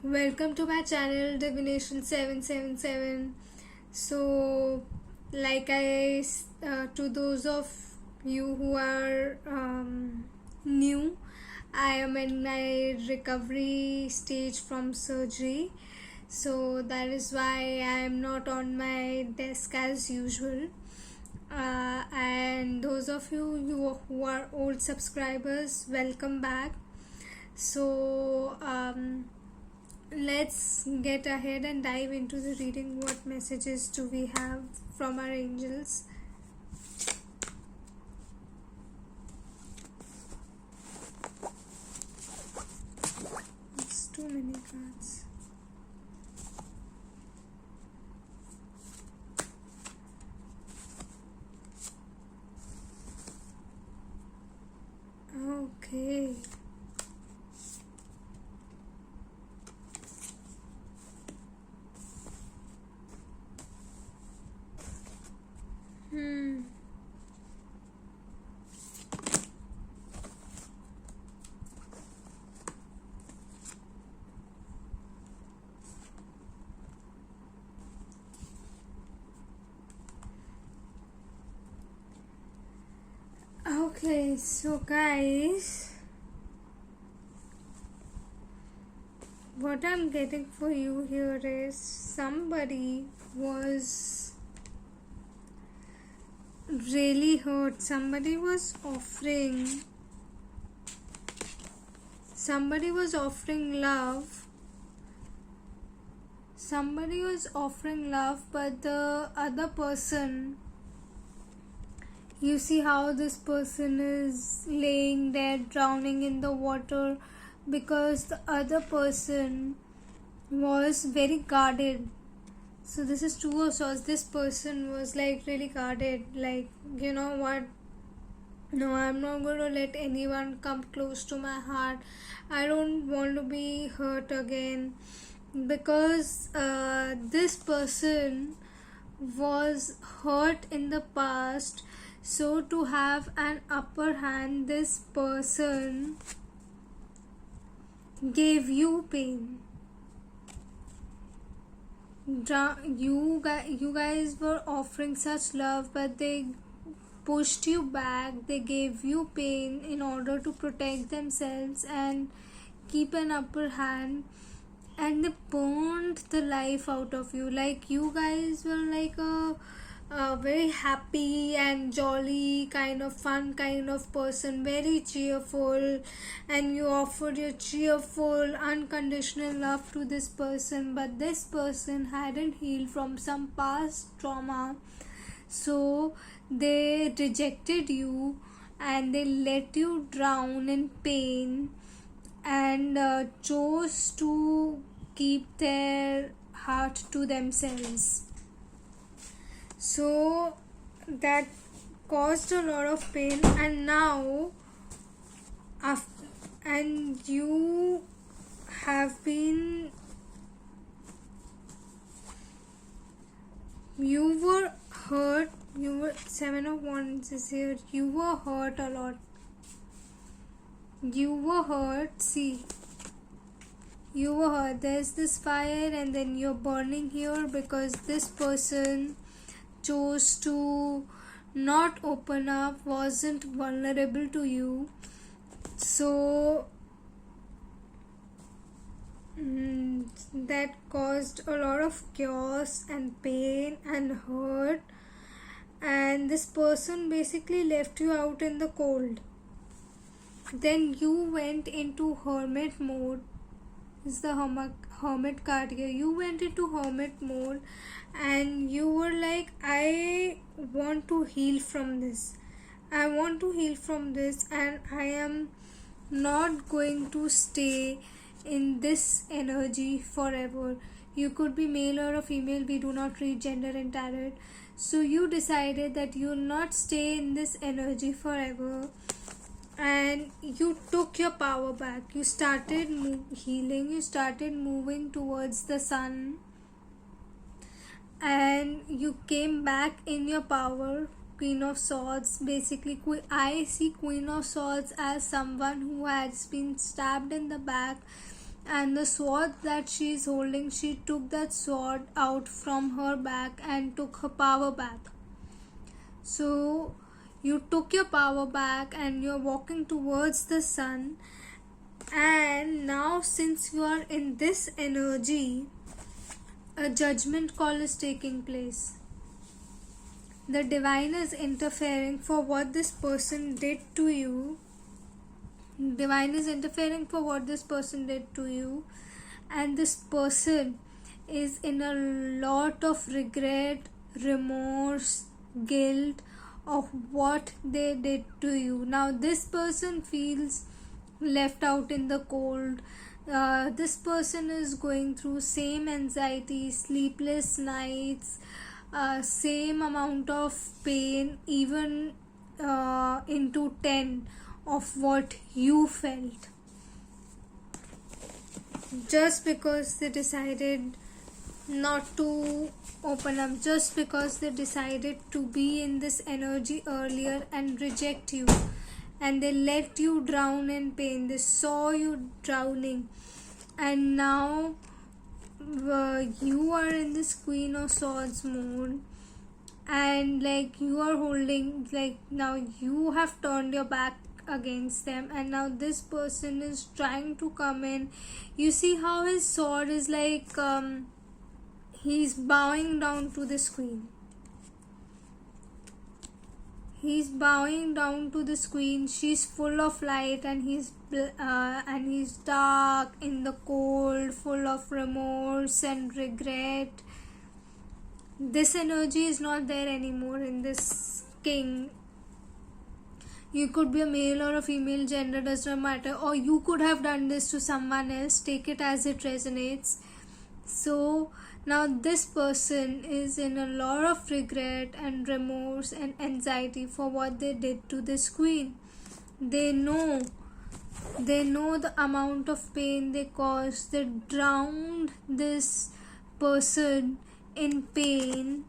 Welcome to my channel Divination 777. So, to those of you who are new, I am in my recovery stage from surgery. So, that is why I am not on my desk as usual. And those of you who are old subscribers, welcome back. So, let's get ahead and dive into the reading. What messages do we have from our angels? It's too many cards. Okay. Okay, so guys, what I'm getting for you here is somebody was really hurt. Somebody was offering love. Somebody was offering love, but the other person, you see how this person is laying there drowning in the water because the other person was very guarded. So this is Two of Swords. This person was like really guarded, like, you know what, no, I'm not going to let anyone come close to my heart. I don't want to be hurt again, because this person was hurt in the past. So to have an upper hand, this person gave you pain. You guys were offering such love, but they pushed you back. They gave you pain in order to protect themselves and keep an upper hand, and they burned the life out of you. Like, you guys were like a very happy and jolly kind of fun kind of person, very cheerful, and you offered your cheerful unconditional love to this person, but this person hadn't healed from some past trauma. So they rejected you and they let you drown in pain, and chose to keep their heart to themselves. So that caused a lot of pain, and now and you have been, you were hurt. You were, Seven of Wands is here. You were hurt a lot. You were hurt. See, you were hurt. There's this fire, and then you're burning here because this person chose to not open up, wasn't vulnerable to you. So that caused a lot of chaos and pain and hurt, and this person basically left you out in the cold. Then you went into hermit mode. This is the hermit card here. You went into hermit mode and you were like, I want to heal from this. I want to heal from this, and I am not going to stay in this energy forever. You could be male or a female. We do not read gender in tarot. So you decided that you will not stay in this energy forever, and you took your power back. You started healing. You started moving towards the sun, and you came back in your power. Queen of Swords, basically I see Queen of Swords as someone who has been stabbed in the back and the sword that she is holding, she took that sword out from her back and took her power back. So you took your power back and you're walking towards the sun, and now since you are in this energy, a judgment call is taking place. The divine is interfering for what this person did to you. Divine is interfering for what this person did to you, and this person is in a lot of regret, remorse, guilt of what they did to you. Now this person feels left out in the cold. This person is going through same anxiety, sleepless nights, same amount of pain, even into 10 of what you felt, just because they decided not to open up, just because they decided to be in this energy earlier and reject you, and they let you drown in pain. They saw you drowning, and now you are in this Queen of Swords mode, and like you are holding, like now you have turned your back against them, and now this person is trying to come in. You see how his sword is like he's bowing down to this queen. He's bowing down to this queen. She's full of light, and he's dark in the cold, full of remorse and regret. This energy is not there anymore in this king. You could be a male or a female, gender does not matter, or you could have done this to someone else. Take it as it resonates. So now this person is in a lot of regret and remorse and anxiety for what they did to this queen. They know the amount of pain they caused. They drowned this person in pain.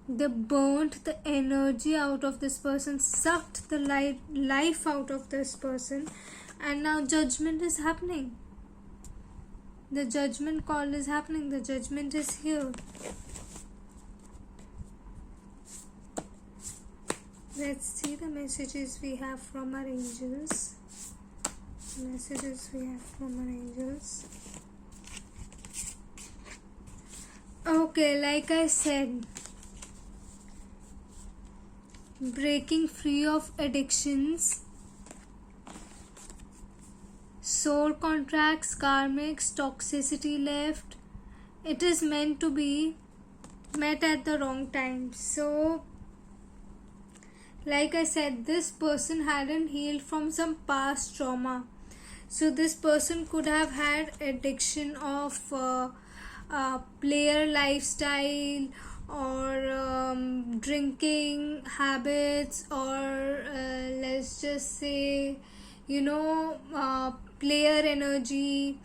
They burnt the energy out of this person, sucked the life out of this person, and now judgment is happening. The judgment call is happening. The judgment is here. Let's see the messages we have from our angels. Messages we have from our angels. Okay, like I said, breaking free of addictions, soul contracts, karmics, toxicity left. It is meant to be, met at the wrong time. So like I said, this person hadn't healed from some past trauma. So this person could have had addiction of player lifestyle, or drinking habits, or let's just say player energy,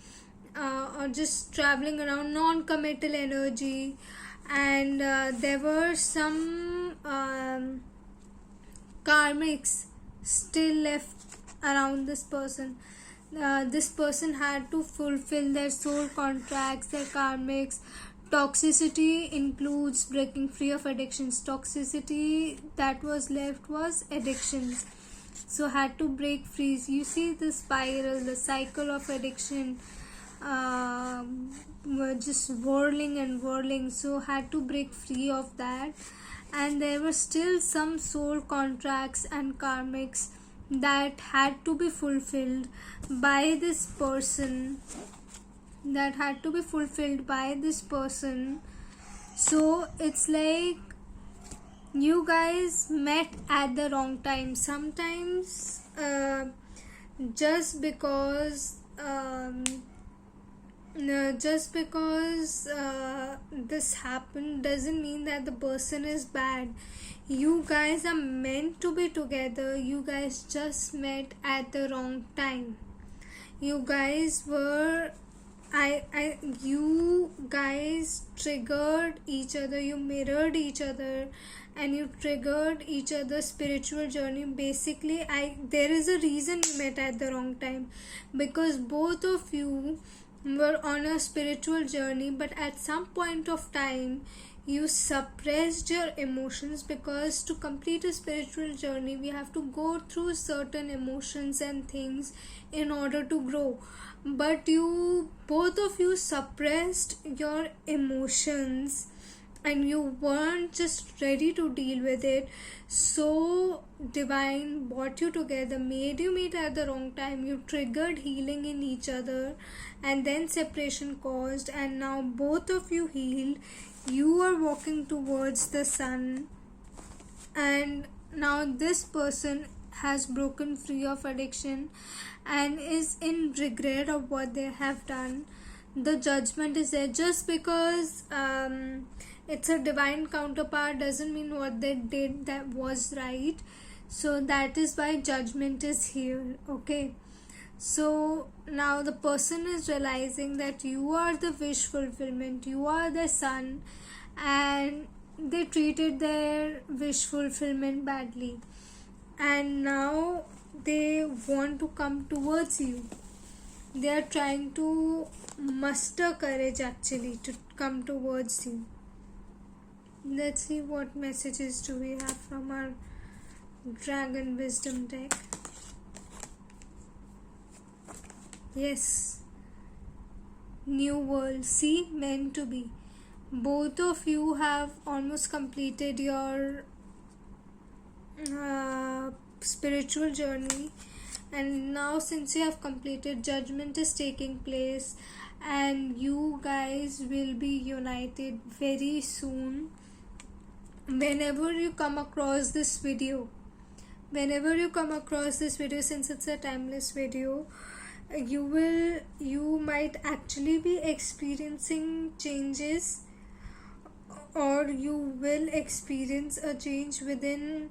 or just traveling around, non-committal energy. And there were some karmics still left around this person. This person had to fulfill their soul contracts, their karmics. Toxicity includes breaking free of addictions. Toxicity that was left was addictions, so had to break free. You see the spiral, the cycle of addiction, were just whirling and whirling, so had to break free of that. And there were still some soul contracts and karmics that had to be fulfilled by this person, So it's like you guys met at the wrong time. Sometimes just because this happened doesn't mean that the person is bad. You guys are meant to be together. You guys just met at the wrong time. You guys were you guys triggered each other, you mirrored each other, and you triggered each other's spiritual journey. Basically, there is a reason you met at the wrong time, because both of you were on a spiritual journey, but at some point of time you suppressed your emotions, because to complete a spiritual journey we have to go through certain emotions and things in order to grow. But you, both of you, suppressed your emotions and you weren't just ready to deal with it. So divine brought you together, made you meet at the wrong time, you triggered healing in each other, and then separation caused, and now both of you healed. You are walking towards the sun, and now this person has broken free of addiction and is in regret of what they have done. The judgment is there. Just because it's a divine counterpart doesn't mean what they did that was right. So that is why judgment is here. Okay, so now the person is realizing that you are the wish fulfillment, you are the sun, and they treated their wish fulfillment badly, and now they want to come towards you. They are trying to muster courage actually to come towards you. Let's see what messages do we have from our Dragon Wisdom deck. Yes, new world. See, meant to be. Both of you have almost completed your spiritual journey, and now since you have completed, judgment is taking place and you guys will be united very soon. Whenever you come across this video, since it's a timeless video, you might actually be experiencing changes, or you will experience a change within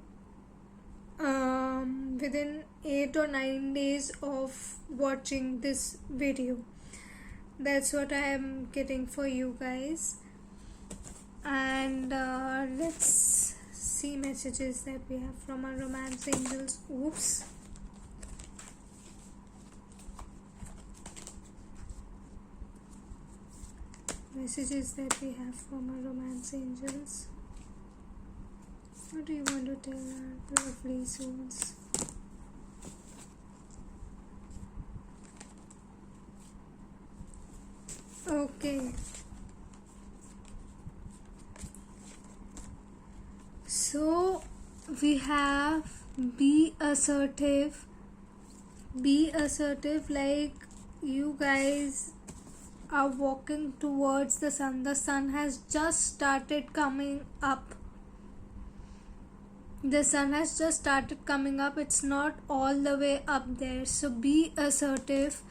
8 or 9 days of watching this video. That's what I am getting for you guys. And let's see messages that we have from our romance angels. Oops. Messages that we have from our romance angels. What do you want to tell our lovely souls? Okay. So we have be assertive. Be assertive, like you guys are walking towards the sun. The sun has just started coming up. It's not all the way up there. So be assertive.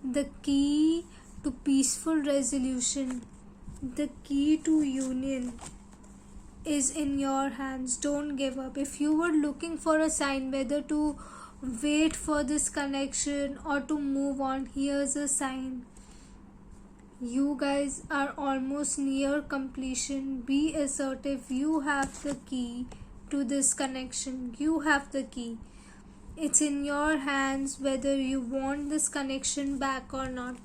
The key to peaceful resolution, the key to union is in your hands. Don't give up. If you were looking for a sign whether to wait for this connection or to move on, here's a sign. You guys are almost near completion. Be assertive. You have the key to this connection. You have the key. It's in your hands whether you want this connection back or not.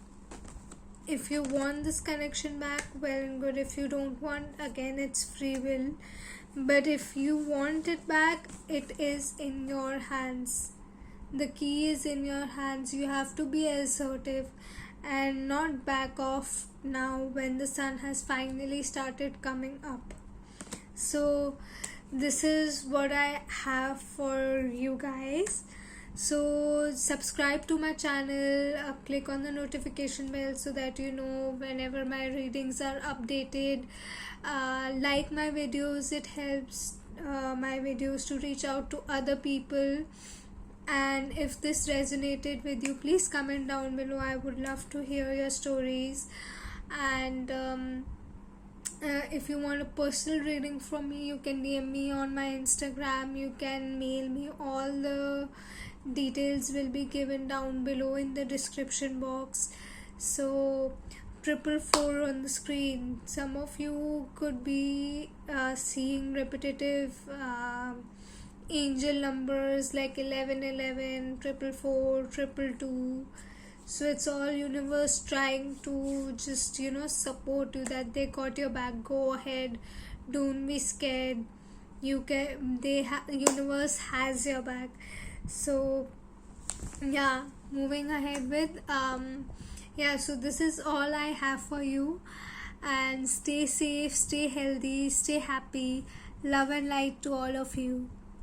If you want this connection back, well and good. If you don't want, again, it's free will. But if you want it back, it is in your hands. The key is in your hands. You have to be assertive and not back off now when the sun has finally started coming up. So this is what I have for you guys. So subscribe to my channel, click on the notification bell so that you know whenever my readings are updated. Like my videos, it helps my videos to reach out to other people. And if this resonated with you, please comment down below. I would love to hear your stories. And if you want a personal reading from me, you can DM me on my Instagram, you can mail me. All the details will be given down below in the description box. So 444 on the screen. Some of you could be seeing repetitive angel numbers like 1111, 444, 222. So it's all universe trying to just support you, that they got your back. Go ahead, don't be scared. Universe has your back. So yeah, moving ahead with yeah, so this is all I have for you. And stay safe, stay healthy, stay happy. Love and light to all of you.